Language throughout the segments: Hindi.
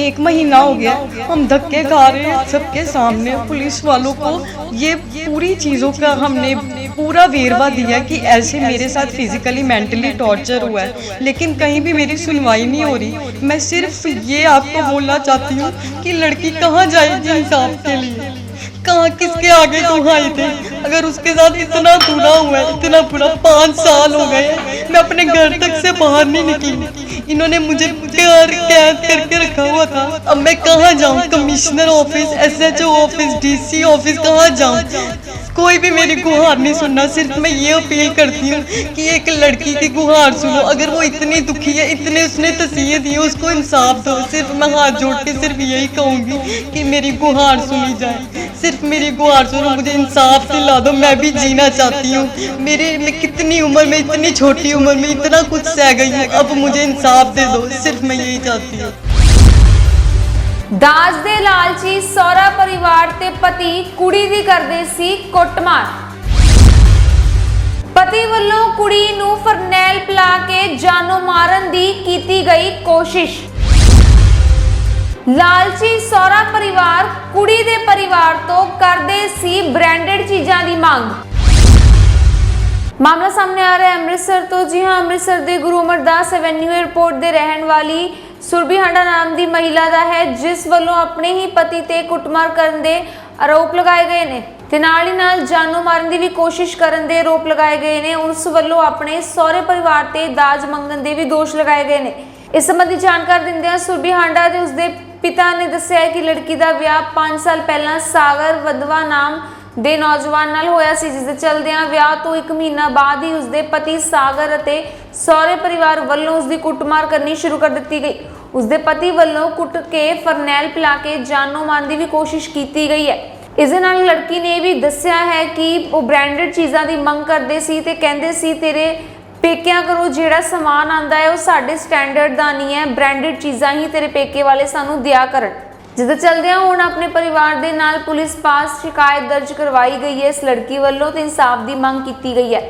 1 महीना हो गया, हम धक्के खा रहे हैं सबके सामने। पुलिस वालों को ये पूरी चीज़ों का हमने पूरा वेरवा दिया कि ऐसे मेरे साथ फिजिकली मेंटली टॉर्चर हुआ है, लेकिन कहीं भी मेरी सुनवाई नहीं हो रही। मैं सिर्फ ये आपको बोलना चाहती हूँ कि लड़की कहाँ जाएगी इंसाफ के लिए, कहाँ किसके आगे दुहाई थे। अगर उसके साथ इतना बुरा हुआ है, इतना बुरा, 5 साल हो गए, मैं अपने घर तक से बाहर नहीं निकली। इन्होंने मुझे कैद करके रखा हुआ था। अब मैं कहाँ जाऊँ? Commissioner office, SHO office, DC office, कहाँ जाऊँ? कोई भी मेरी गुहार नहीं सुनना। सिर्फ मैं ये अपील करती हूँ कि एक लड़की की गुहार सुनो। अगर वो इतनी दुखी है, इतने उसने तसीहे दिए, उसको इंसाफ दो। सिर्फ मैं हाथ जोड़ के सिर्फ यही कहूँगी कि मेरी गुहार सुनी जाए। सिर्फ मेरी गुहार सुनो, मुझे इंसाफ दिला दो। मैं भी जीना चाहती हूँ। मैं कितनी उम्र में, इतनी छोटी उम्र में इतना कुछ सह गई हूँ। अब मुझे इंसाफ दे दो, सिर्फ मैं यही चाहती हूँ। दाज ਦੇ ਲਾਲਚੀ ਸਹੁਰਾ ਪਰਿਵਾਰ ਤੇ ਪਤੀ ਕੁੜੀ ਦੀ ਕਰਦੇ ਸੀ ਕੁੱਟਮਾਰ। ਪਤੀ ਵੱਲੋਂ ਕੁੜੀ ਨੂੰ ਫਰਨੈਲ ਪਿਲਾ ਕੇ ਜਾਨੋਂ ਮਾਰਨ ਦੀ ਕੀਤੀ ਗਈ ਕੋਸ਼ਿਸ਼। ਲਾਲਚੀ ਸਹੁਰਾ ਪਰਿਵਾਰ ਕੁੜੀ ਦੇ ਪਰਿਵਾਰ ਤੋਂ ਕਰਦੇ ਸੀ ਬ੍ਰਾਂਡਡ ਚੀਜ਼ਾਂ ਦੀ ਮੰਗ। मामला सामने आ रहा है अमृतसर तो। जी हाँ, अमृतसर के गुरु अमरदास एवेन्यू एयरपोर्ट के रहने वाली सुरभि हांडा नाम की महिला का है, जिस वालों अपने ही पति ते कुटमार करने के आरोप लगाए गए ने ते नाल ही नाल जानों मारन की भी कोशिश करने के आरोप लगाए गए ने। उस वालों अपने सहुरे परिवार ते दाज मंगन के भी दोष लगाए गए ने। इस संबंधी जानकारी दिंदे सुरभि हांडा ते उसके पिता ने दस्सिया है कि लड़की का विआह 5 साल पहला सागर वधवा नाम ਦੇ नौजवान नाल होया सी, जिस दे चलदियां विआह तो 1 महीना बाद ही उसके पति सागर अते सहुरे परिवार वालों उसकी कुटमार करनी शुरू कर दी गई। उसके पति वालों कुट के फरनैल पिला के जानों मारन की भी कोशिश की गई है। इस दे नाल लड़की ने भी दस्सिया है कि वो ब्रांडेड चीज़ों की मंग करते सी ते कहंदे सी तेरे पेकिया करो जिहड़ा समान आंदा है वो साडे स्टैंडर्ड दा नहीं है, ब्रांडेड चीज़ां ही तेरे पेके वाले सानू दिया करन। जिसके चलदे हुण अपने परिवार के नाल पुलिस पास शिकायत दर्ज करवाई गई है। इस लड़की वालों तो इंसाफ की मांग की गई है।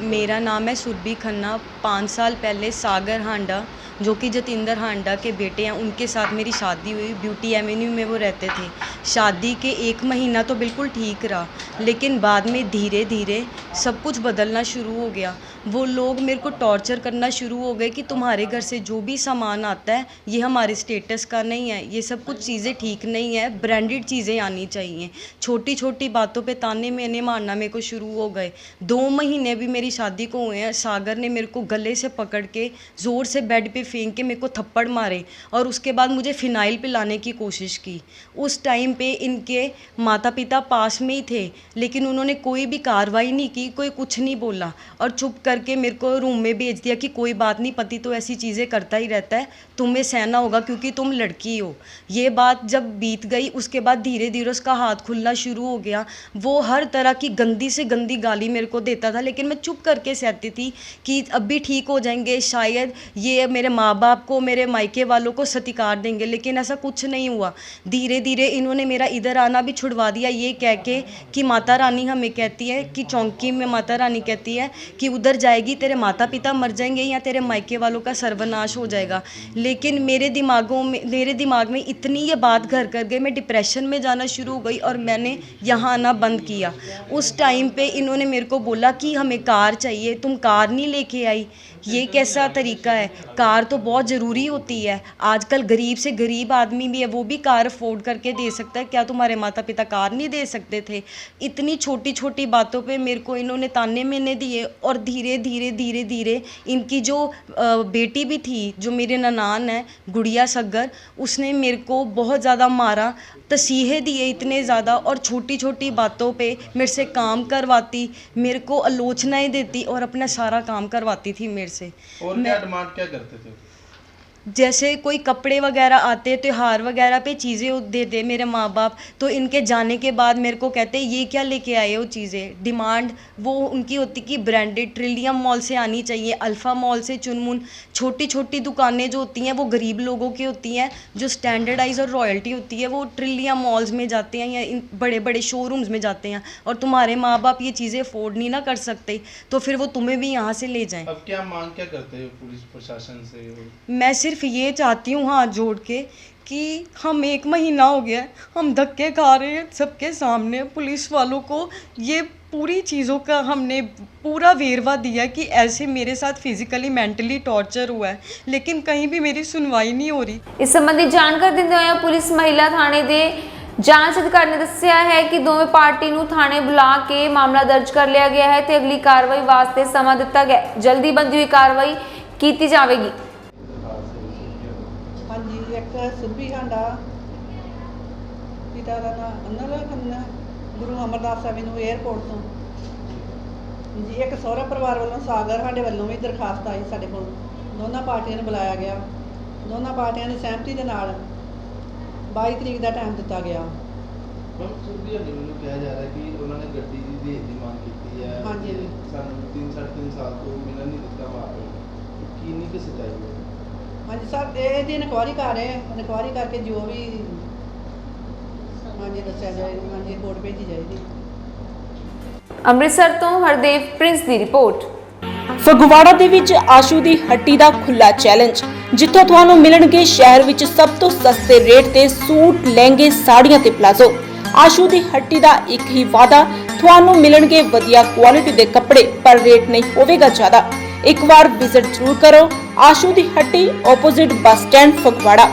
मेरा नाम है सुरभि खन्ना। 5 साल पहले सागर हांडा, जो कि जतिंदर हांडा के बेटे हैं, उनके साथ मेरी शादी हुई। ब्यूटी एवेन्यू में वो रहते थे। शादी के 1 महीना तो बिल्कुल ठीक रहा, लेकिन बाद में धीरे धीरे सब कुछ बदलना शुरू हो गया। वो लोग मेरे को टॉर्चर करना शुरू हो गए कि तुम्हारे घर से जो भी सामान आता है ये हमारे स्टेटस का नहीं है, ये सब कुछ चीज़ें ठीक नहीं है, ब्रांडेड चीज़ें आनी चाहिए। छोटी छोटी बातों पे ताने मेने मारना मेरे को शुरू हो गए। 2 महीने भी मेरी शादी को हुए हैं, सागर ने मेरे को गले से पकड़ के ज़ोर से बेड पे फेंक के मेरे को थप्पड़ मारे और उसके बाद मुझे फिनाइल पिलाने की कोशिश की। उस टाइम पे इनके माता पिता पास में ही थे, लेकिन उन्होंने कोई भी कार्रवाई नहीं की, कोई कुछ नहीं बोला और चुप करके मेरे को रूम में भेज दिया कि कोई बात नहीं, पति तो ऐसी चीज़ें करता ही रहता है, तुम्हें सहना होगा क्योंकि तुम लड़की हो। ये बात जब बीत गई उसके बाद धीरे धीरे उसका हाथ खुलना शुरू हो गया। वो हर तरह की गंदी से गंदी गाली मेरे को देता था, लेकिन मैं चुप करके सहती थी कि अब भी ठीक हो जाएंगे, शायद ये मेरे माँ बाप को, मेरे मायके वालों को सत्कार देंगे, लेकिन ऐसा कुछ नहीं हुआ। धीरे धीरे इन्होंने मेरा इधर आना भी छुड़वा दिया, ये कह के कि माता रानी हमें कहती है कि चौंकी में माता रानी कहती है कि उधर जाएगी तेरे माता पिता मर जाएंगे या तेरे मायके वालों का सर्वनाश हो जाएगा। लेकिन मेरे दिमाग में इतनी ये बात घर कर गई, मैं डिप्रेशन में जाना शुरू हो गई और मैंने यहाँ आना बंद किया। उस टाइम पे इन्होंने मेरे को बोला कि हमें कार चाहिए, तुम कार नहीं लेके आई। ये कैसा तरीका है? कार तो बहुत ज़रूरी होती है, आजकल गरीब से गरीब आदमी भी है, वो भी कार अफोर्ड करके दे सकता है, क्या तुम्हारे माता पिता कार नहीं दे सकते थे? इतनी छोटी छोटी बातों पे मेरे को इन्होंने ताने मेने दिए और धीरे धीरे इनकी जो बेटी भी थी, जो मेरे ननान है गुड़िया सग्गर, उसने मेरे को बहुत ज़्यादा मारा, तसीहे दिए इतने ज़्यादा और छोटी छोटी बातों पे मेरे से काम करवाती, मेरे को आलोचनाएं देती और अपना सारा काम करवाती थी मेरे से। और क्या डिमांड क्या करते थे? जैसे कोई कपड़े वगैरह आते, त्यौहार वगैरह पे चीज़ें देते मेरे माँ बाप, तो इनके जाने के बाद मेरे को कहते ये क्या लेके आए हो चीज़ें। डिमांड वो उनकी होती कि ब्रांडेड ट्रिलियम मॉल से आनी चाहिए, अल्फ़ा मॉल से चुनमुन। छोटी छोटी दुकानें जो होती हैं वो गरीब लोगों की होती हैं, जो स्टैंडर्डाइज और रॉयल्टी होती है वो ट्रिलियम मॉल्स में जाते हैं या इन बड़े बड़े शोरूम्स में जाते हैं, और तुम्हारे माँ बाप ये चीज़ें अफोर्ड नहीं ना कर सकते, तो फिर वो तुम्हें भी यहाँ से ले जाएँ। अब क्या मांग क्या करते हो पुलिस प्रशासन से? मैं सिर्फ सिर्फ ये चाहती हूँ हाथ जोड़ के कि हम 1 महीना हो गया है, हम धक्के खा रहे हैं सबके सामने। पुलिस वालों को ये पूरी चीज़ों का हमने पूरा वेरवा दिया कि ऐसे मेरे साथ फिजिकली मेंटली टॉर्चर हुआ है, लेकिन कहीं भी मेरी सुनवाई नहीं हो रही। इस संबंधी जानकारी दिंदे होए पुलिस महिला थाने दे ਜਾਂਚ ਅਧਿਕਾਰੀ ਨੇ ਦੱਸਿਆ ਹੈ ਕਿ ਦੋਵੇਂ ਪਾਰਟੀ ਨੂੰ ਥਾਣੇ ਬੁਲਾ ਕੇ ਮਾਮਲਾ ਦਰਜ ਕਰ ਲਿਆ ਗਿਆ ਹੈ ਤੇ ਅਗਲੀ ਕਾਰਵਾਈ ਵਾਸਤੇ ਸਮਾਂ ਦਿੱਤਾ ਗਿਆ ਹੈ। ਜਲਦੀ ਬੰਦੀ ਹੋਈ ਕਾਰਵਾਈ ਕੀਤੀ ਜਾਵੇਗੀ। ਹਾਂਜੀ, ਇੱਕ ਸੁਰਭੀ ਹਾਂਡਾ ਪਿਤਾ ਦਾ ਨਾਮ ਅਨਲ ਖੰਨਾ, ਗੁਰੂ ਅਮਰਦਾਸ ਐਵਨਿਊ 에ਅਰਪੋਰਟ ਤੋਂ ਜੀ। ਇੱਕ ਸਹੁਰਾ ਪਰਿਵਾਰ ਵੱਲੋਂ ਸਾਗਰ ਸਾਡੇ ਵੱਲੋਂ ਵੀ ਦਰਖਾਸਤ ਆਈ ਸਾਡੇ ਕੋਲ। ਦੋਨਾਂ ਪਾਰਟੀਆਂ ਨੂੰ ਬੁਲਾਇਆ ਗਿਆ। ਦੋਨਾਂ ਪਾਰਟੀਆਂ ਦੀ ਸਹਿਮਤੀ ਦੇ ਨਾਲ 22 ਤਰੀਕ ਦਾ ਟਾਈਮ ਦਿੱਤਾ ਗਿਆ। मैम सुरभि हंडी ਵੱਲੋਂ ਕਿਹਾ ਜਾ ਰਿਹਾ ਹੈ ਕਿ ਉਹਨਾਂ ਨੇ ਗੱਡੀ ਦੀ ਦਹੇਜ ਦੀ ਮੰਗ ਕੀਤੀ ਹੈ। ਹਾਂਜੀ। ਸਾਨੂੰ 3-3.5 ਸਾਲ ਤੋਂ ਮਿਲਣ ਨਹੀਂ ਦਿੱਤਾ ਮਾਪੇ। ਕੀ ਨਹੀਂ ਕਿ ਸੱਚਾਈ ਹੈ? ਹਾਂਜੀ ਸਰ, ਇਹਦੀ ਇਨਕੁਆਇਰੀ ਕਰ ਰਹੇ। ਇਨਕੁਆਇਰੀ ਕਰਕੇ ਜੋ ਵੀ ਹਾਂਜੀ ਦੱਸਿਆ ਜਾਏਗਾ, ਹਾਂਜੀ ਰਿਪੋਰਟ ਭੇਜੀ ਜਾਏਗੀ। ਅੰਮ੍ਰਿਤਸਰ ਤੋਂ ਹਰਦੇਵ ਪ੍ਰਿੰਸ ਦੀ ਰਿਪੋਰਟ। ਫਗਵਾੜਾ ਦੇ ਵਿੱਚ ਆਸ਼ੂ ਦੀ ਹੱਟੀ ਦਾ ਖੁੱਲਾ ਚੈਲੰਜ, ਜਿੱਥੋਂ ਤੁਹਾਨੂੰ ਮਿਲਣਗੇ ਸ਼ਹਿਰ ਵਿੱਚ ਸਭ ਤੋਂ ਸਸਤੇ ਰੇਟ ਤੇ ਸੂਟ, ਲਹਿੰਗੇ, ਸਾੜੀਆਂ ਤੇ ਪਲਾਜ਼ੋ। ਆਸ਼ੂ ਦੀ ਹੱਟੀ ਦਾ ਇੱਕ ਹੀ ਵਾਅਦਾ, ਤੁਹਾਨੂੰ ਮਿਲਣਗੇ ਵਧੀਆ ਕੁਆਲਿਟੀ ਦੇ ਕੱਪੜੇ, ਪਰ ਰੇਟ ਨਹੀਂ ਹੋਵੇਗਾ ਜ਼ਿਆਦਾ। ਇੱਕ ਵਾਰ ਵਿਜ਼ਿਟ ਜ਼ਰੂਰ ਕਰੋ ਆਸ਼ੂ ਦੀ ਹੱਟੀ, ਆਪੋਜ਼ਿਟ ਬੱਸ ਸਟੈਂਡ, ਫਗਵਾੜਾ।